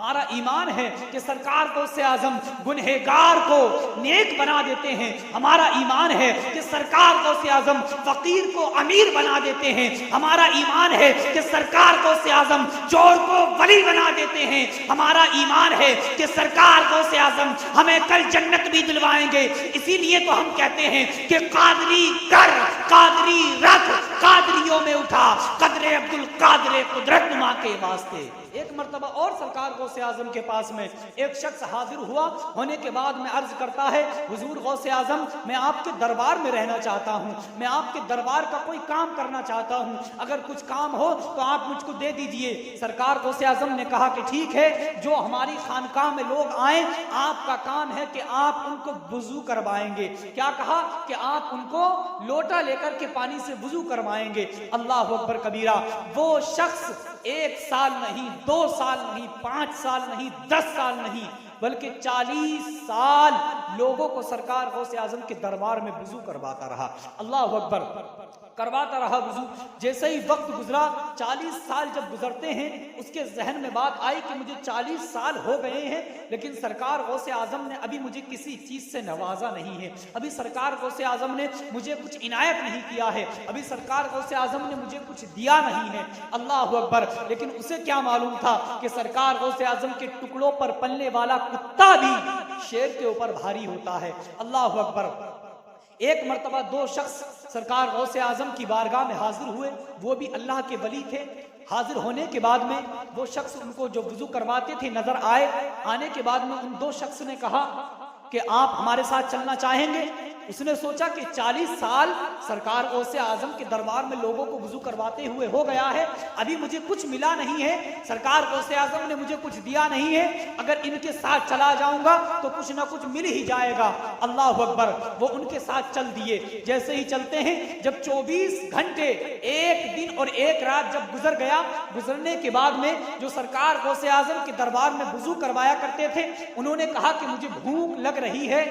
ہمارا ایمان ہے کہ سرکار غوث اعظم گنہگار کو نیک بنا دیتے ہیں. ہمارا ایمان ہے کہ سرکار غوث اعظم فقیر کو امیر بنا دیتے ہیں. ہمارا ایمان ہے کہ سرکار غوث اعظم چور کو ولی بنا دیتے ہیں. ہمارا ایمان ہے کہ سرکار غوث اعظم ہمیں کل جنت بھی دلوائیں گے. اسی لیے تو ہم کہتے ہیں کہ قادری کر، قادری رکھ، قادریوں میں اٹھا، قدر عبد القادر قدرت نما کے واسطے. ایک مرتبہ اور سرکار غوث اعظم کے پاس میں ایک شخص حاضر ہوا. ہونے کے بعد میں عرض کرتا ہے حضور غوث اعظم میں آپ کے دربار میں رہنا چاہتا ہوں، میں آپ کے دربار کا کوئی کام کرنا چاہتا ہوں، اگر کچھ کام ہو تو آپ مجھ کو دے دیجئے. سرکار غوث اعظم نے کہا کہ ٹھیک ہے، جو ہماری خانقاہ میں لوگ آئیں آپ کا کام ہے کہ آپ ان کو وضو کروائیں گے. کیا کہا کہ آپ ان کو لوٹا لے کر کے پانی سے وضو کروائیں گے. اللہ اکبر کبیرہ. وہ شخص 1 سال نہیں، 2 سال نہیں، 5 سال نہیں، 10 سال نہیں، بلکہ 40 سال لوگوں کو سرکار غوث اعظم کے دربار میں وضو کرواتا رہا. اللہ اکبر. کرواتا رہا وضو. جیسے ہی وقت گزرا، 40 سال جب گزرتے ہیں، اس کے ذہن میں بات آئی کہ مجھے 40 سال ہو گئے ہیں لیکن سرکار غوث اعظم نے ابھی مجھے کسی چیز سے نوازا نہیں ہے، ابھی سرکار غوث اعظم نے مجھے کچھ عنایت نہیں کیا ہے، ابھی سرکار غوث اعظم نے مجھے کچھ دیا نہیں ہے. اللہ اکبر. لیکن اسے کیا معلوم تھا کہ سرکار غوث اعظم کے ٹکڑوں پر پلنے والا کتا بھی شیر کے اوپر بھاری ہوتا ہے. اللہ اکبر. ایک مرتبہ 2 شخص سرکار غوث اعظم کی بارگاہ میں حاضر ہوئے، وہ بھی اللہ کے ولی تھے. حاضر ہونے کے بعد میں وہ شخص ان کو جو وضو کرواتے تھے نظر آئے. آنے کے بعد میں ان 2 شخص نے کہا کہ آپ ہمارے ساتھ چلنا چاہیں گے. اس نے سوچا کہ 40 سال سرکار غوث اعظم کے دربار میں لوگوں کو وضو کرواتے ہوئے ہو گیا ہے، ابھی مجھے کچھ ملا نہیں ہے، سرکار غوث اعظم نے مجھے کچھ دیا نہیں ہے، اگر ان کے ساتھ چلا جاؤں گا تو کچھ نہ کچھ مل ہی جائے گا. اللہ اکبر. وہ ان کے ساتھ چل دیے. جیسے ہی چلتے ہیں، جب 24 گھنٹے 1 دن اور 1 رات جب گزر گیا، گزرنے کے بعد میں جو سرکار غوث اعظم کے دربار میں وضو کروایا کرتے تھے، انہوں نے کہا کہ مجھے بھوک لگ رہی ہے،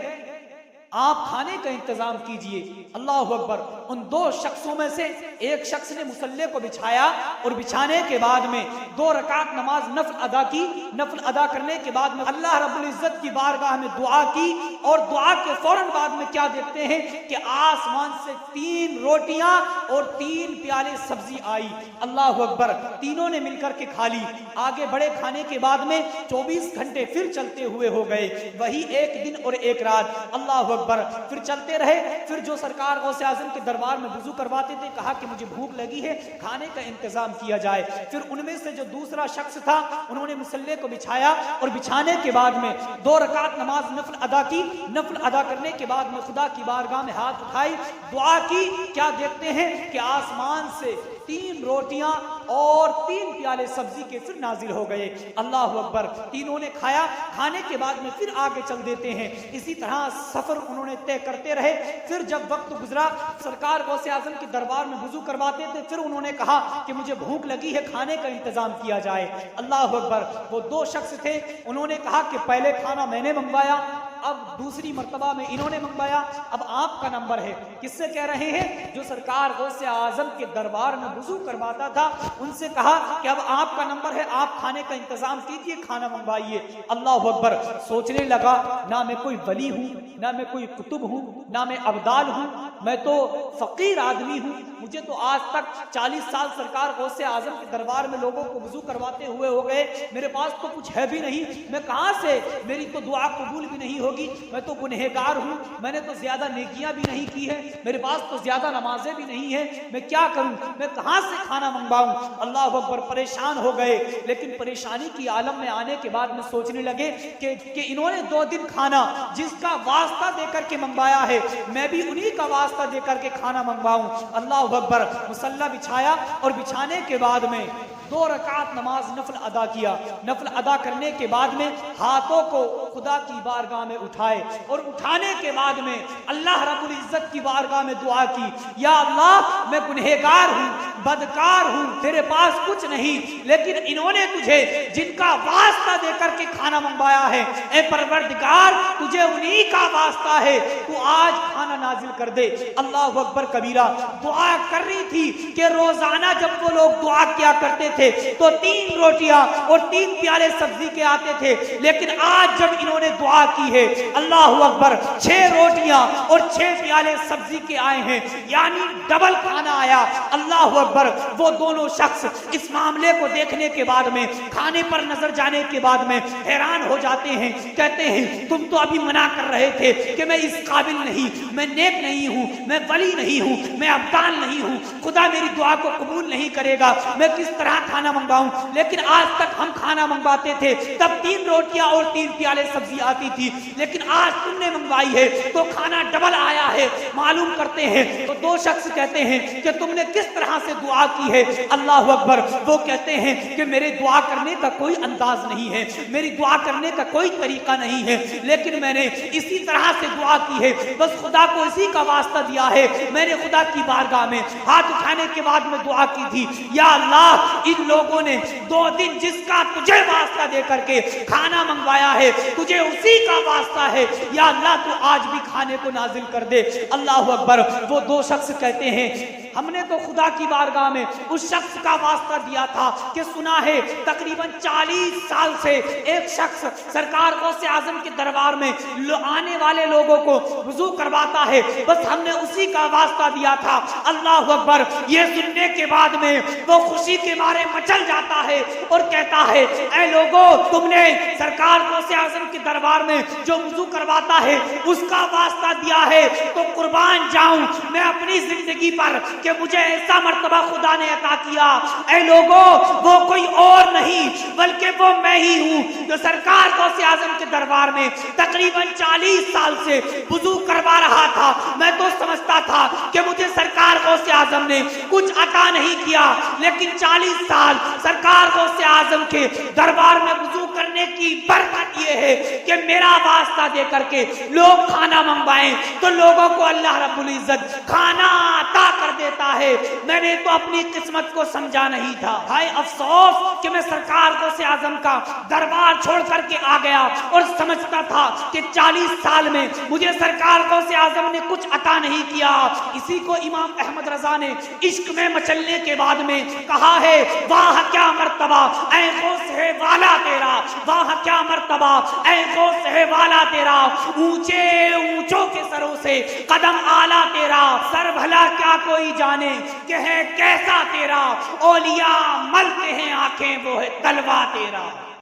آپ کھانے کا انتظام کیجئے. اللہ اکبر. ان 2 شخصوں میں سے ایک شخص نے مصلی کو بچھایا اور بچھانے کے بعد میں 2 رکعت نماز نفل ادا کی. نفل ادا کرنے کے بعد میں اللہ رب العزت کی بارگاہ میں دعا کی، اور دعا کے فوراً بعد میں کیا دیکھتے ہیں کہ آسمان سے 3 روٹیاں اور 3 پیالے سبزی آئی. اللہ اکبر. تینوں نے مل کر کے کھا لی. آگے بڑے. کھانے کے بعد میں 24 گھنٹے پھر چلتے ہوئے ہو گئے، وہی 1 دن اور 1 رات. اللہ اکبر. پھر چلتے رہے. پھر جو سرکار غوث اعظم کے دربار میں وضو کرواتے تھے کہا کہ مجھے بھوک لگی ہے، کھانے کا انتظام کیا جائے. پھر ان میں سے جو دوسرا شخص تھا، انہوں نے مصلی کو بچھایا اور بچھانے کے بعد میں 2 رکعت نماز نفل ادا کی. نفل ادا کرنے کے بعد میں خدا کی بارگاہ میں ہاتھ اٹھائی، دعا کی. کیا دیکھتے ہیں کہ آسمان سے 3 روٹیاں اور 3 پیالے سبزی کے پھر نازل ہو گئے. اللہ اکبر. تینوں نے کھایا. کھانے کے بعد میں پھر آگے چل دیتے ہیں. اسی طرح سفر انہوں نے طے کرتے رہے. پھر جب وقت گزرا، سرکار غوث اعظم کے دربار میں وضو کرواتے تھے. پھر انہوں نے کہا کہ مجھے بھوک لگی ہے، کھانے کا انتظام کیا جائے. اللہ اکبر. وہ 2 شخص تھے، انہوں نے کہا کہ پہلے کھانا میں نے منگوایا، اب دوسری مرتبہ میں انہوں نے منگوایا، اب آپ کا نمبر ہے. کس سے کہہ رہے ہیں؟ جو سرکار غوث اعظم کے دربار میں وضو کرواتا تھا، ان سے کہا کہ اب آپ کا نمبر ہے، آپ کھانے کا انتظام کیجئے، کھانا منگوائیے. اللہ اکبر. سوچنے لگا نہ میں کوئی ولی ہوں، نہ میں کوئی قطب ہوں، نہ میں ابدال ہوں، میں تو فقیر آدمی ہوں. مجھے تو آج تک 40 سال سرکار غوث اعظم کے دربار میں لوگوں کو وضو کرواتے ہوئے ہو گئے، میرے پاس تو کچھ ہے بھی نہیں، میں کہاں سے، میری تو دعا قبول بھی نہیں ہوگی، میں تو گنہگار ہوں، میں نے تو زیادہ نیکیاں بھی نہیں کی ہیں، میرے پاس تو زیادہ نمازیں بھی نہیں ہیں، میں کیا کروں، میں کہاں سے کھانا منگواؤں. اللہ اکبر. پریشان ہو گئے. لیکن پریشانی کی عالم میں آنے کے بعد میں سوچنے لگے کہ انہوں نے 2 دن کھانا جس کا واسطہ دے کر کے منگوایا ہے، میں بھی انہی کا واسطہ دے کر کے کھانا منگواؤں. اللہ اکبر. مصلی بچھایا اور بچھانے کے بعد میں 2 رکعت نماز نفل ادا کیا. نفل ادا کرنے کے بعد میں ہاتھوں کو خدا کی بارگاہ میں اٹھائے اور اٹھانے کے بعد میں اللہ رب العزت کی بارگاہ میں دعا کی، یا اللہ میں گنہگار ہوں، بدکار ہوں، تیرے پاس کچھ نہیں، لیکن انہوں نے تجھے جن کا واسطہ دے کر کے کھانا منگوایا ہے، اے پروردگار تجھے انہی کا واسطہ ہے، تو آج کھانا نازل کر دے. اللہ اکبر کبیرہ. دعا کر رہی تھی کہ روزانہ جب وہ لوگ دعا کیا کرتے تھے تھے تو 3 روٹیاں اور 3 پیالے سبزی کے آتے تھے، لیکن آج جب انہوں نے دعا کی ہے اللہ اکبر 6 روٹیاں اور 6 پیالے سبزی کے آئے ہیں، یعنی ڈبل کھانا آیا۔ اللہ اکبر، وہ دونوں شخص اس معاملے کو دیکھنے کے بعد میں، کھانے پر نظر جانے کے بعد میں حیران ہو جاتے ہیں، کہتے ہیں تم تو ابھی منع کر رہے تھے کہ میں اس قابل نہیں، میں نیک نہیں ہوں، میں ولی نہیں ہوں، میں ابدال نہیں ہوں، خدا میری دعا کو قبول نہیں کرے گا، میں کس طرح کھانا منگواؤں؟ لیکن آج تک ہم کھانا منگواتے تھے تب 3 روٹیاں اور 3 پیالے سبزی آتی تھی، لیکن آج تم نے منگوائی ہے تو کھانا ڈبل آیا ہے، معلوم کرتے ہیں۔ تو 2 شخص کہتے ہیں کہ تم نے کس طرح سے دعا کی ہے؟ اللہ اکبر، وہ کہتے ہیں کہ میرے دعا کرنے کا کوئی انداز نہیں ہے، میری دعا کرنے کا کوئی طریقہ نہیں ہے، لیکن میں نے اسی طرح سے دعا کی ہے، بس خدا کو اسی کا واسطہ دیا ہے۔ میں نے خدا کی بارگاہ میں ہاتھ اٹھانے کے بعد میں دعا کی تھی، یا اللہ ان لوگوں نے 2 دن جس کا تجھے واسطہ دے کر کے کھانا منگوایا ہے، تجھے اسی کا واسطہ ہے، یا اللہ تو آج بھی کھانے کو نازل کر دے۔ اللہ اکبر، وہ 2 شخص کہتے ہیں ہم نے تو خدا کی بارگاہ میں اس شخص کا واسطہ دیا تھا کہ سنا ہے تقریباً 40 سال سے ایک شخص سرکار غوث اعظم کے دربار میں آنے والے لوگوں کو وضو کرواتا ہے، بس ہم نے اسی کا واسطہ دیا تھا۔ اللہ اکبر، یہ سننے کے بعد میں وہ خوشی کے مارے مچل جاتا ہے اور کہتا ہے اے لوگوں، تم نے سرکار غوث اعظم کے دربار میں جو وضو کرواتا ہے اس کا واسطہ دیا ہے، تو قربان جاؤں میں اپنی زندگی پر کہ مجھے ایسا مرتبہ خدا نے عطا کیا۔ اے لوگوں، وہ کوئی اور نہیں بلکہ وہ میں ہی ہوں جو سرکار غوث اعظم کے دربار میں تقریباً 40 سال سے وضو کروا رہا تھا۔ میں تو سمجھتا تھا کہ مجھے سرکار غوث اعظم نے کچھ عطا نہیں کیا، لیکن 40 سال سرکار غوث اعظم کے دربار میں وضو کرنے کی برکت یہ ہے کہ میرا واسطہ دے کر کے لوگ کھانا منگوائیں تو لوگوں کو اللہ رب العزت کھانا عطا کر دیتا ہے۔ میں نے تو اپنی قسمت کو سمجھا نہیں تھا۔ ہائے افسوس کہ میں سرکار غوث اعظم کا دربار چھوڑ کر کے آ گیا اور سمجھتا تھا کہ 40 سال میں مجھے سرکار غوث اعظم نے کچھ عطا نہیں کیا۔ اسی کو امام احمد رضا نے عشق میں مچلنے کے بعد میں کہا ہے، واہ کیا مرتبہ اے غوث ہے والا تیرا، واہ کیا مرتبہ اے غوث ہے والا تیرا، اونچے اونچوں کے سروں سے قدم آلہ تیرا، سر بھلا کیا کوئی جانے کہ ہے کیسا تیرا، اولیاء ملتے ہیں آنکھیں وہ ہے تلوا تیرا۔